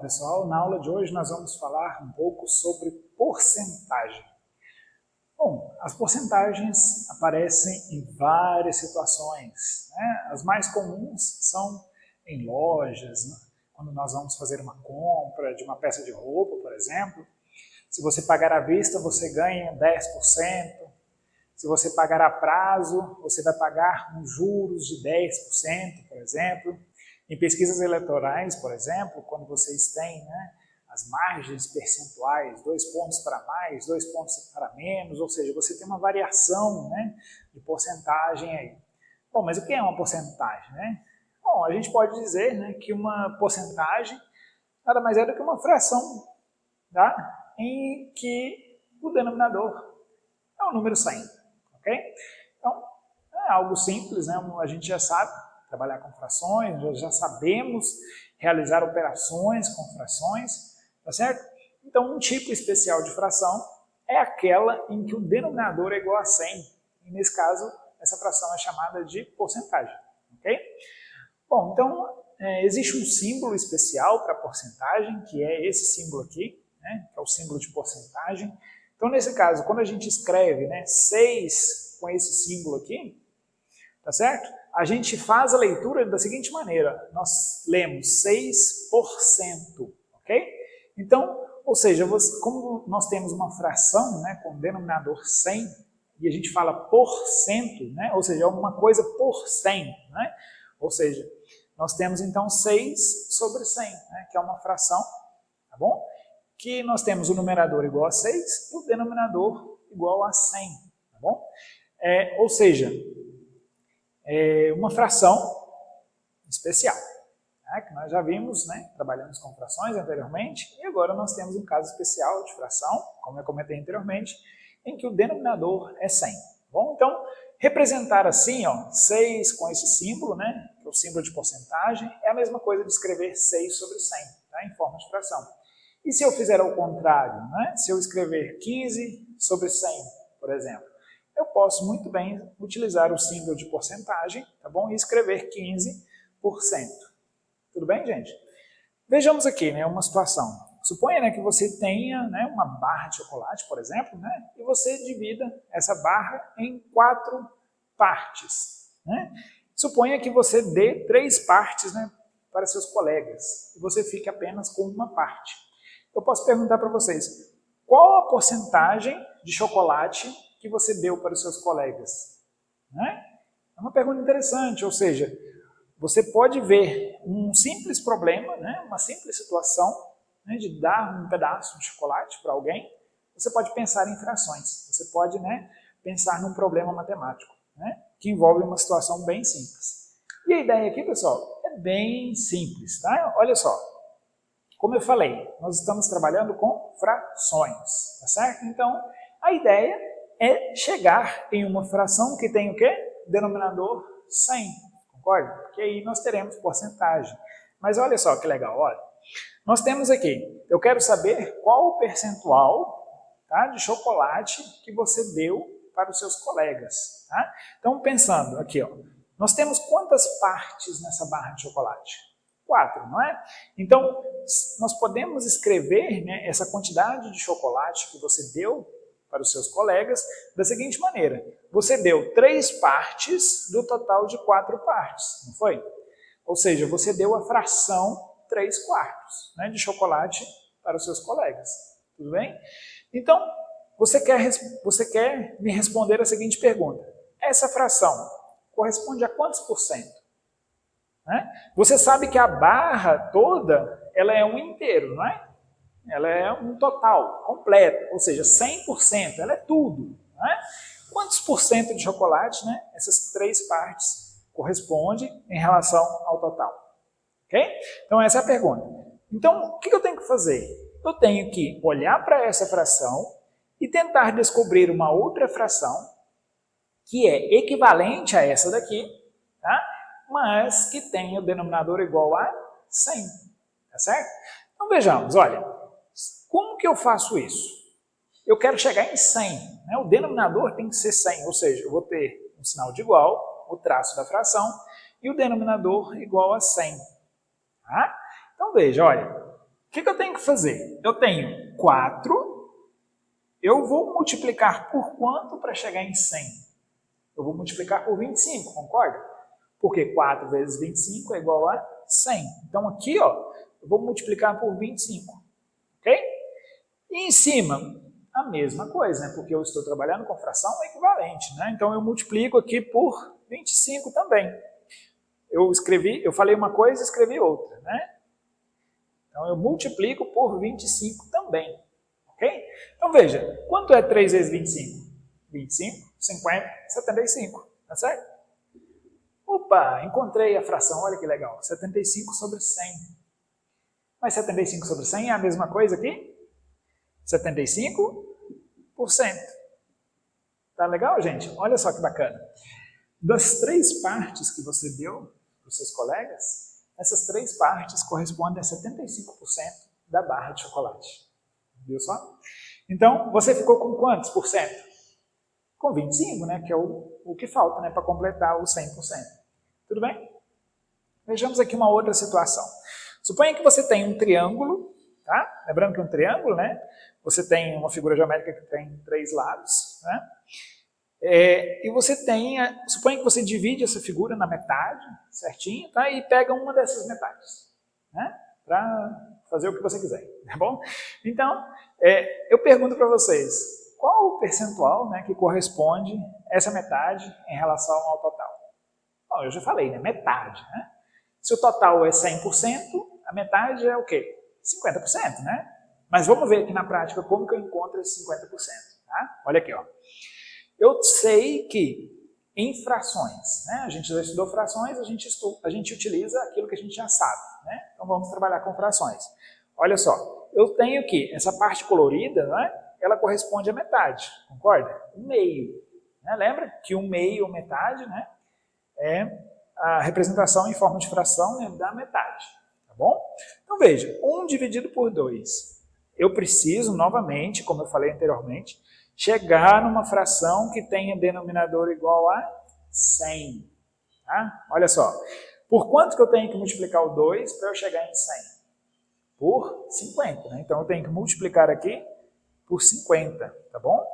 pessoal, na aula de hoje nós vamos falar um pouco sobre porcentagem. Bom, as porcentagens aparecem em várias situações, né? As mais comuns são em lojas, né? Quando nós vamos fazer uma compra de uma peça de roupa, por exemplo. Se você pagar à vista, você ganha 10%. Se você pagar a prazo, você vai pagar uns juros de 10%, por exemplo. Em pesquisas eleitorais, por exemplo, quando vocês têm, as margens percentuais, 2 pontos para mais, 2 pontos para menos, ou seja, você tem uma variação, de porcentagem aí. Bom, mas o que é uma porcentagem, Bom, a gente pode dizer, que uma porcentagem nada mais é do que uma fração, tá? Em que o denominador é o número 100, ok? Então, é algo simples, A gente já sabe trabalhar com frações, já sabemos realizar operações com frações, tá certo? Então, um tipo especial de fração é aquela em que o denominador é igual a 100. E nesse caso, essa fração é chamada de porcentagem, ok? Bom, então, existe um símbolo especial para porcentagem, que é esse símbolo aqui, que é o símbolo de porcentagem. Então, nesse caso, quando a gente escreve 6 com esse símbolo aqui, tá certo? A gente faz a leitura da seguinte maneira, nós lemos 6%, ok? Então, ou seja, como nós temos uma fração com o denominador 100, e a gente fala por cento, ou seja, é uma coisa por 100, ou seja, nós temos então 6 sobre 100, que é uma fração, tá bom? Que nós temos o numerador igual a 6 e o denominador igual a 100, tá bom? Ou seja, uma fração especial, que nós já vimos, trabalhamos com frações anteriormente, e agora nós temos um caso especial de fração, como eu comentei anteriormente, em que o denominador é 100. Bom, então, representar assim, 6 com esse símbolo, que é o símbolo de porcentagem, é a mesma coisa de escrever 6 sobre 100, em forma de fração. E se eu fizer ao contrário, se eu escrever 15 sobre 100, por exemplo, eu posso muito bem utilizar o símbolo de porcentagem, tá bom? E escrever 15%. Tudo bem, gente? Vejamos aqui, uma situação. Suponha que você tenha uma barra de chocolate, por exemplo, e você divida essa barra em 4 partes. Suponha que você dê 3 partes para seus colegas e você fique apenas com uma parte. Eu posso perguntar para vocês, qual a porcentagem de chocolate que você deu para os seus colegas? É uma pergunta interessante, ou seja, você pode ver um simples problema, uma simples situação de dar um pedaço de chocolate para alguém, você pode pensar em frações, você pode pensar num problema matemático, que envolve uma situação bem simples. E a ideia aqui, pessoal, é bem simples, tá? Olha só, como eu falei, nós estamos trabalhando com frações, tá certo? Então, a ideia é chegar em uma fração que tem o quê? Denominador 100, concorda? Porque aí nós teremos porcentagem. Mas olha só que legal, olha. Nós temos aqui, eu quero saber qual o percentual, de chocolate que você deu para os seus colegas. Tá? Então, pensando aqui, nós temos quantas partes nessa barra de chocolate? 4, não é? Então, nós podemos escrever essa quantidade de chocolate que você deu para os seus colegas da seguinte maneira. Você deu 3 partes do total de 4 partes, não foi? Ou seja, você deu a fração 3/4 de chocolate para os seus colegas. Tudo bem? Então, você quer me responder a seguinte pergunta. Essa fração corresponde a quantos por cento? Você sabe que a barra toda ela é um inteiro, não é? Ela é um total, completo, ou seja, 100%, ela é tudo. Quantos por cento de chocolate, essas 3 partes correspondem em relação ao total? Ok? Então essa é a pergunta. Então, o que eu tenho que fazer? Eu tenho que olhar para essa fração e tentar descobrir uma outra fração que é equivalente a essa daqui, tá? Mas que tenha o denominador igual a 100, tá certo? Então vejamos, olha, como que eu faço isso? Eu quero chegar em 100, o denominador tem que ser 100, ou seja, eu vou ter um sinal de igual, o traço da fração, e o denominador igual a 100. Tá? Então veja, olha, que eu tenho que fazer? Eu tenho 4, eu vou multiplicar por quanto para chegar em 100? Eu vou multiplicar por 25, concorda? Porque 4 vezes 25 é igual a 100. Então aqui, ó, eu vou multiplicar por 25, ok? E em cima, a mesma coisa, né? Porque eu estou trabalhando com fração equivalente, né? Então eu multiplico aqui por 25 também. Eu falei uma coisa e escrevi outra, né? Então eu multiplico por 25 também, ok? Então veja, quanto é 3 vezes 25? 25, 50, 75, tá certo? Opa, encontrei a fração, olha que legal, 75 sobre 100. Mas 75 sobre 100 é a mesma coisa aqui? 75%. Tá legal, gente? Olha só que bacana. Das 3 partes que você deu para os seus colegas, essas 3 partes correspondem a 75% da barra de chocolate. Viu só? Então, você ficou com quantos por cento? Com 25, né? Que é o que falta, né? Para completar os 100%. Tudo bem? Vejamos aqui uma outra situação. Suponha que você tem um triângulo, tá? Lembrando que um triângulo, né? Você tem uma figura geométrica que tem 3 lados, né? E você tem, suponha que você divide essa figura na metade, certinho, tá? E pega uma dessas metades, né? Para fazer o que você quiser, tá bom? Então, eu pergunto para vocês, qual o percentual, né, que corresponde essa metade em relação ao total? Bom, eu já falei, né? Metade, né? Se o total é 100%, a metade é o quê? 50%, né? Mas vamos ver aqui na prática como que eu encontro esse 50%, tá? Olha aqui, ó. Eu sei que em frações, né? A gente já estudou frações, a gente utiliza aquilo que a gente já sabe, né? Então vamos trabalhar com frações. Olha só, eu tenho que essa parte colorida, né? Ela corresponde à metade, concorda? 1/2, né? Lembra que 1/2 ou metade, né? É a representação em forma de fração, né, da metade, tá bom? Então veja, 1 dividido por 2. Eu preciso, novamente, como eu falei anteriormente, chegar numa fração que tenha denominador igual a 100. Tá? Olha só, por quanto que eu tenho que multiplicar o 2 para eu chegar em 100? Por 50, né? Então eu tenho que multiplicar aqui por 50, tá bom?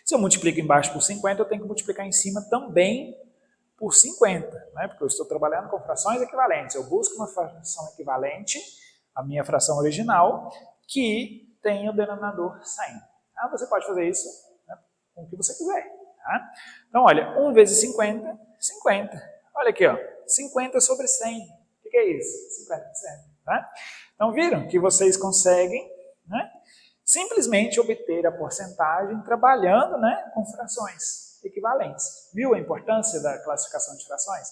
Se eu multiplico embaixo por 50, eu tenho que multiplicar em cima também por 50, né? Porque eu estou trabalhando com frações equivalentes. Eu busco uma fração equivalente à minha fração original que tenha o denominador 100. Tá? Você pode fazer isso, né, com o que você quiser. Tá? Então, olha, 1 vezes 50, 50. Olha aqui, ó, 50 sobre 100. O que é isso? 50%. Tá? Então, viram que vocês conseguem, né, simplesmente obter a porcentagem trabalhando, né, com frações equivalentes. Viu a importância da classificação de frações?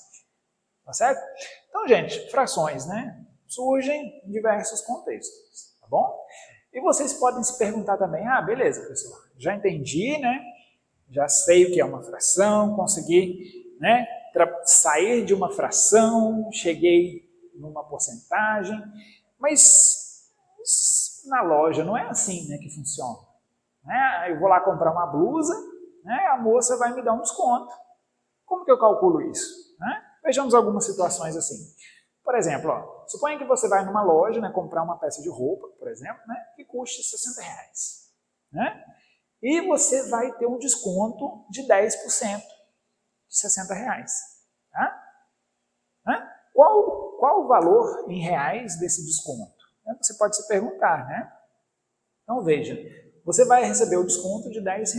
Tá certo? Então, gente, frações, né, surgem em diversos contextos, tá bom? E vocês podem se perguntar também, beleza, pessoal, já entendi, né, já sei o que é uma fração, consegui, né, sair de uma fração, cheguei numa porcentagem, mas na loja não é assim, né, que funciona. Né? Eu vou lá comprar uma blusa, né, a moça vai me dar um desconto. Como que eu calculo isso? Né? Vejamos algumas situações assim. Por exemplo, ó, suponha que você vai numa loja, né, comprar uma peça de roupa, por exemplo, né, que custe R$60. Né? E você vai ter um desconto de 10% de R$60. Tá? Né? Qual o valor em reais desse desconto? Você pode se perguntar, né? Então veja, você vai receber o desconto de R$10.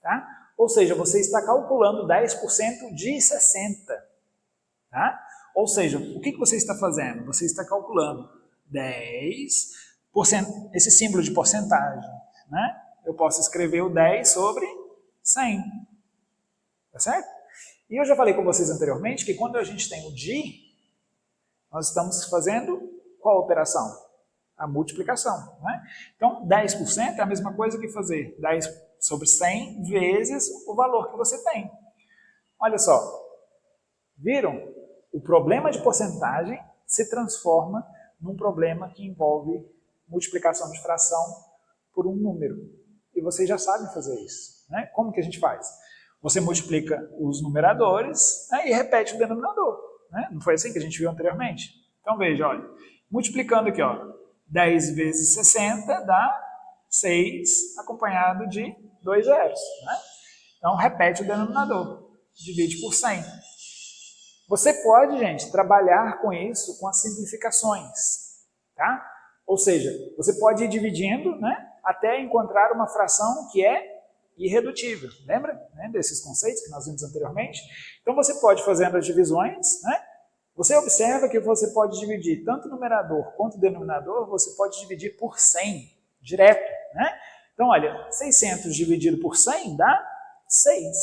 Tá? Ou seja, você está calculando 10% de 60. Tá? Ou seja, o que você está fazendo? Você está calculando 10%, esse símbolo de porcentagem. Né? Eu posso escrever o 10 sobre 100. Tá certo? E eu já falei com vocês anteriormente que quando a gente tem o de, nós estamos fazendo qual operação? A multiplicação. Né? Então, 10% é a mesma coisa que fazer 10 sobre 100 vezes o valor que você tem. Olha só, viram? O problema de porcentagem se transforma num problema que envolve multiplicação de fração por um número. E vocês já sabem fazer isso. Né? Como que a gente faz? Você multiplica os numeradores, né, e repete o denominador. Né? Não foi assim que a gente viu anteriormente? Então veja, olha, multiplicando aqui, ó, 10 vezes 60 dá 6, acompanhado de 2 zeros. Né? Então, repete o denominador, divide por 100. Você pode, gente, trabalhar com isso com as simplificações. Tá? Ou seja, você pode ir dividindo, né, até encontrar uma fração que é irredutível. Lembra, né, desses conceitos que nós vimos anteriormente? Então, você pode fazendo as divisões, né? Você observa que você pode dividir tanto o numerador quanto o denominador, você pode dividir por 100, direto, né? Então, olha, 600 dividido por 100 dá 6.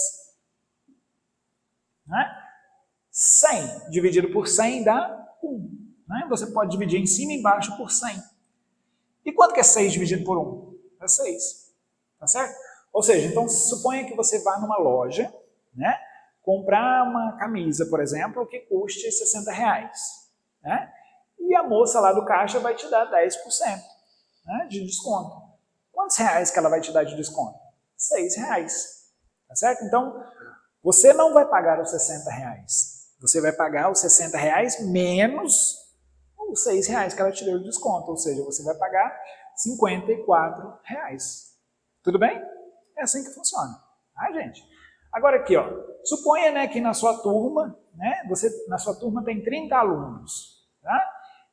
Né? 100 dividido por 100 dá 1. Né? Você pode dividir em cima e embaixo por 100. E quanto que é 6 dividido por 1? É 6. Tá certo? Ou seja, então suponha que você vá numa loja, né, comprar uma camisa, por exemplo, que custe R$60. Né? E a moça lá do caixa vai te dar 10%, né, de desconto. Quantos reais que ela vai te dar de desconto? R$6. Tá certo? Então, você não vai pagar os R$60. Você vai pagar os R$60 menos os R$6 que ela te deu de desconto. Ou seja, você vai pagar R$54. Tudo bem? É assim que funciona. Tá, gente? Agora aqui, ó, suponha, né, que na sua turma, né, na sua turma tem 30 alunos, tá?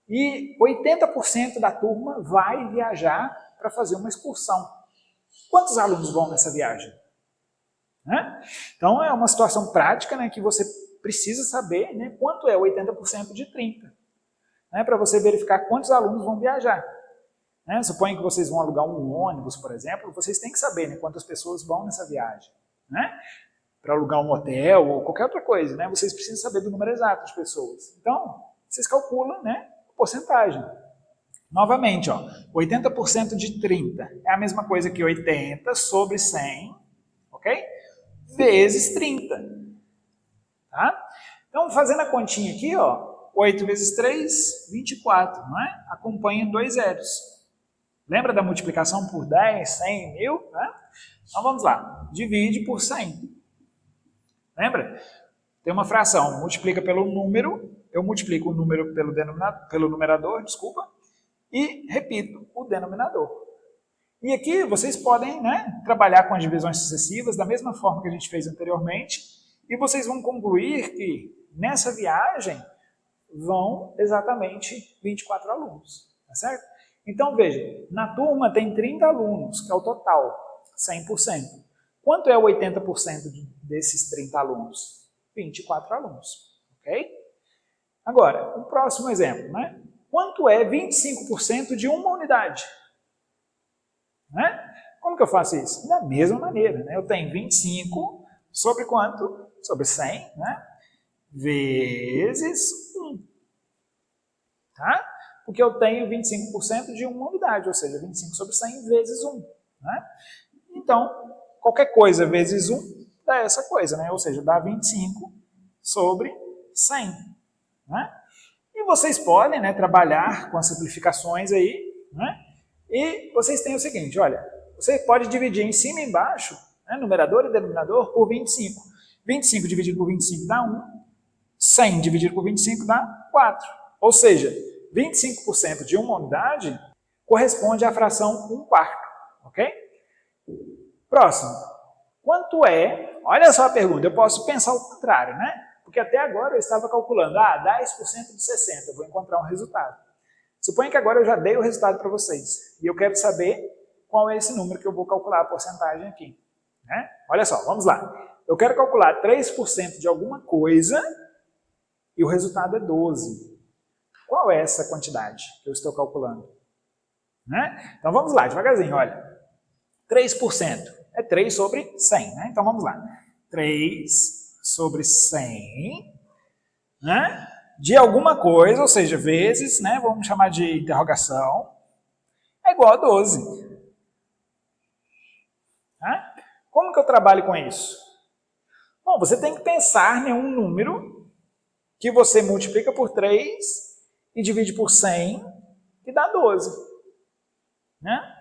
E 80% da turma vai viajar para fazer uma excursão. Quantos alunos vão nessa viagem? Né? Então é uma situação prática, né, que você precisa saber, né, quanto é 80% de 30, né, para você verificar quantos alunos vão viajar. Né? Suponha que vocês vão alugar um ônibus, por exemplo, vocês têm que saber, né, quantas pessoas vão nessa viagem. Né? Para alugar um hotel ou qualquer outra coisa, né, vocês precisam saber do número exato de pessoas. Então, vocês calculam, né, a porcentagem. Novamente, ó, 80% de 30 é a mesma coisa que 80 sobre 100, ok? Vezes 30. Tá? Então, fazendo a continha aqui, ó, 8 vezes 3, 24, não é? Acompanha 2 zeros. Lembra da multiplicação por 10, 100, 1000? Né? Então, vamos lá. Divide por 100. Lembra? Tem uma fração, multiplica pelo número, eu multiplico o número pelo numerador, desculpa, e repito o denominador. E aqui vocês podem, né, trabalhar com as divisões sucessivas da mesma forma que a gente fez anteriormente, e vocês vão concluir que nessa viagem vão exatamente 24 alunos, tá certo? Então veja, na turma tem 30 alunos, que é o total, 100%. Quanto é o 80% desses 30 alunos? 24 alunos, ok? Agora, o próximo exemplo, né? Quanto é 25% de uma unidade? Né? Como que eu faço isso? Da mesma maneira, né? Eu tenho 25 sobre quanto? Sobre 100, né? Vezes 1. Tá? Porque eu tenho 25% de uma unidade, ou seja, 25 sobre 100 vezes 1. Né? Então, qualquer coisa vezes 1 dá essa coisa, né? Ou seja, dá 25 sobre 100. Né? E vocês podem, né, trabalhar com as simplificações aí, né? E vocês têm o seguinte, olha, você pode dividir em cima e embaixo, né, numerador e denominador, por 25. 25 dividido por 25 dá 1, 100 dividido por 25 dá 4. Ou seja, 25% de uma unidade corresponde à fração 1/4, ok? Próximo. Quanto é, olha só a pergunta, eu posso pensar o contrário, né? Porque até agora eu estava calculando, 10% de 60, eu vou encontrar um resultado. Suponha que agora eu já dei o resultado para vocês, e eu quero saber qual é esse número que eu vou calcular a porcentagem aqui. Né? Olha só, vamos lá. Eu quero calcular 3% de alguma coisa, e o resultado é 12. Qual é essa quantidade que eu estou calculando? Né? Então vamos lá, devagarzinho, olha. 3% é 3 sobre 100, né? Então vamos lá. 3 sobre 100, né? De alguma coisa, ou seja, vezes, né? Vamos chamar de interrogação, é igual a 12. Né? Como que eu trabalho com isso? Bom, você tem que pensar em um número que você multiplica por 3 e divide por 100, que dá 12. Né?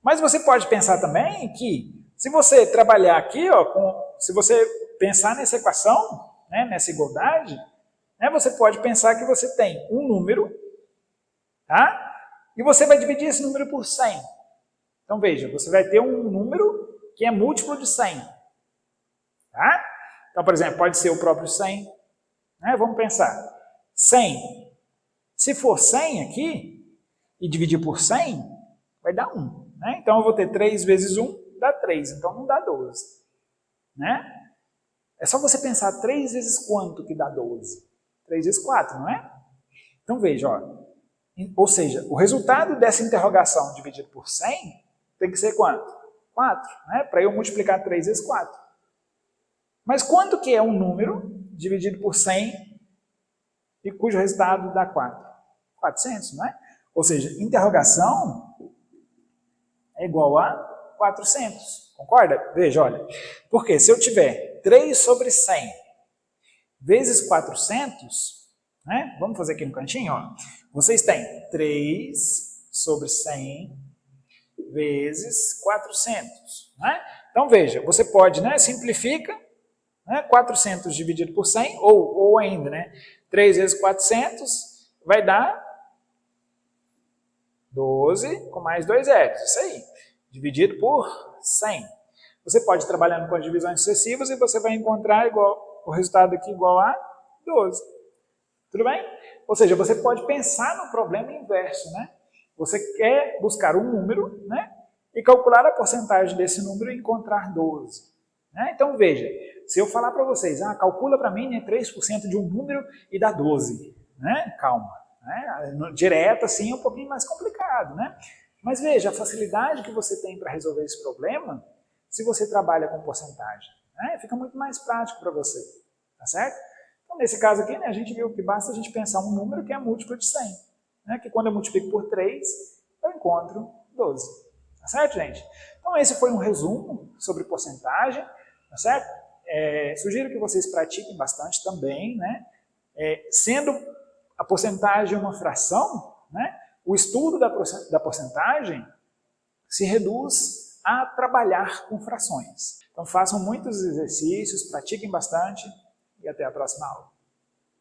Mas você pode pensar também que, se você trabalhar aqui, ó, se você pensar nessa equação, né, nessa igualdade, né, você pode pensar que você tem um número tá? E você vai dividir esse número por 100. Então veja, você vai ter um número que é múltiplo de 100. Tá? Então, por exemplo, pode ser o próprio 100. Né? Vamos pensar. 100. Se for 100 aqui, e dividir por 100, vai dar 1. Né? Então eu vou ter 3 vezes 1, dá 3. Então não dá 12. Né? É só você pensar 3 vezes quanto que dá 12? 3 vezes 4, não é? Então veja, ó. Ou seja, o resultado dessa interrogação dividido por 100 tem que ser quanto? 4, né? Para eu multiplicar 3 vezes 4. Mas quanto que é um número dividido por 100 e cujo resultado dá 4? 400, não é? Ou seja, interrogação é igual a 400. Concorda? Veja, olha. Porque se eu tiver 3 sobre 100 vezes 400, né? Vamos fazer aqui no cantinho, ó. Vocês têm 3 sobre 100 vezes 400, né? Então veja, você pode, né, simplifica, né, 400 dividido por 100, ou ainda, né, 3 vezes 400 vai dar 12 com mais 2 zeros, isso aí, dividido por 100. Você pode ir trabalhando com as divisões sucessivas e você vai encontrar o resultado aqui igual a 12. Tudo bem? Ou seja, você pode pensar no problema inverso, né? Você quer buscar um número, né? E calcular a porcentagem desse número e encontrar 12. Né? Então veja, se eu falar para vocês, calcula para mim, né, 3% de um número e dá 12. Né? Calma. Né? Direto assim é um pouquinho mais complicado. Né? Mas veja, a facilidade que você tem para resolver esse problema, se você trabalha com porcentagem, né? Fica muito mais prático para você. Tá certo? Então nesse caso aqui, né, a gente viu que basta a gente pensar um número que é múltiplo de 100. Né? Que quando eu multiplico por 3, eu encontro 12. Tá certo, gente? Então esse foi um resumo sobre porcentagem, tá certo? Sugiro que vocês pratiquem bastante também, né? Sendo a porcentagem uma fração, né? O estudo da porcentagem se reduz a trabalhar com frações. Então façam muitos exercícios, pratiquem bastante e até a próxima aula.